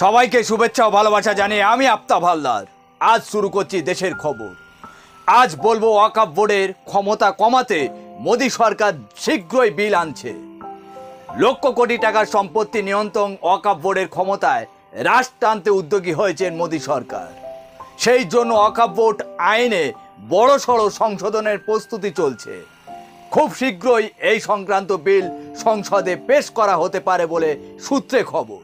সবাইকে শুভেচ্ছা ও ভালোবাসা জানিয়ে আমি আফতাব হালদার আজ শুরু করছি দেশের খবর। আজ বলবো ওয়াকফ বোর্ডের ক্ষমতা কমাতে মোদী সরকার শীঘ্রই বিল আনছে। লক্ষ কোটি টাকার সম্পত্তি নিয়ন্ত্রণ ওয়াকফ বোর্ডের ক্ষমতায় হ্রাস টানতে উদ্যোগী হয়েছেন মোদী সরকার। সেই জন্য ওয়াকফ বোর্ড আইনে বড়সড় সংশোধনের প্রস্তুতি চলছে। খুব শীঘ্রই এই সংক্রান্ত বিল সংসদে পেশ করা হতে পারে বলে সূত্রে খবর।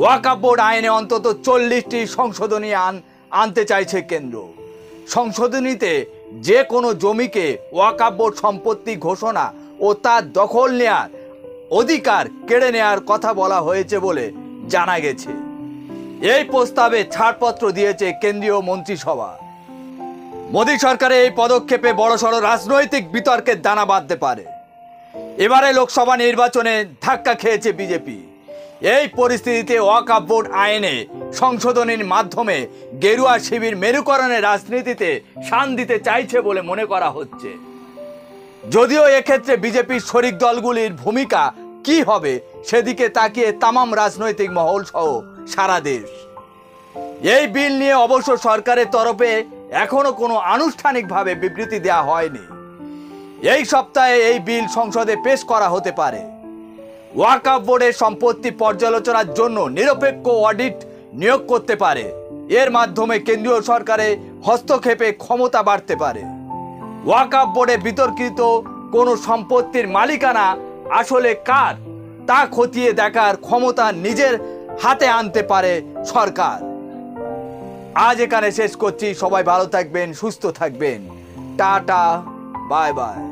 ওয়াকফ বোর্ড আইনে অন্তত 40টি সংশোধনী আনতে চাইছে কেন্দ্র। সংশোধনীতে যে কোনো জমিকে ওয়াকফ বোর্ড সম্পত্তি ঘোষণা ও তার দখল নেয়ার অধিকার কেড়ে নেয়ার কথা বলা হয়েছে বলে জানা গেছে। এই প্রস্তাবে ছাড়পত্র দিয়েছে কেন্দ্রীয় মন্ত্রিসভা। মোদী সরকারের এই পদক্ষেপে বড়সড় রাজনৈতিক বিতর্কের দানা বাঁধতে পারে। এবারে লোকসভা নির্বাচনে ধাক্কা খেয়েছে বিজেপি। এই পরিস্থিতিতে ওয়াকফ বোর্ড আইনে সংশোধনীর মাধ্যমে গেরুয়া শিবির মেরুকরণের রাজনীতিতে শান দিতে চাইছে বলে মনে করা হচ্ছে। যদিও এক্ষেত্রে বিজেপির শরিক দলগুলির ভূমিকা কি হবে সেদিকে তাকিয়ে তামাম রাজনৈতিক মহল সহ সারা দেশ। এই বিল নিয়ে অবশ্য সরকারের তরফে এখনো কোনো আনুষ্ঠানিকভাবে বিবৃতি দেওয়া হয়নি। এই সপ্তাহে এই বিল সংসদে পেশ করা হতে পারে। ওয়াকফ বোর্ডের সম্পত্তি পর্যালোচনার জন্য নিরপেক্ষ অডিট নিয়োগ করতে পারে। এর মাধ্যমে কেন্দ্রীয় সরকারের হস্তক্ষেপে ক্ষমতা বাড়তে পারে। ওয়াকফ বোর্ডে বিতর্কিত কোনো সম্পত্তির মালিকানা আসলে কার তা খতিয়ে দেখার ক্ষমতা নিজের হাতে আনতে পারে সরকার। আজ এখানে শেষ করছি। সবাই ভালো থাকবেন, সুস্থ থাকবেন। Tata, bye bye.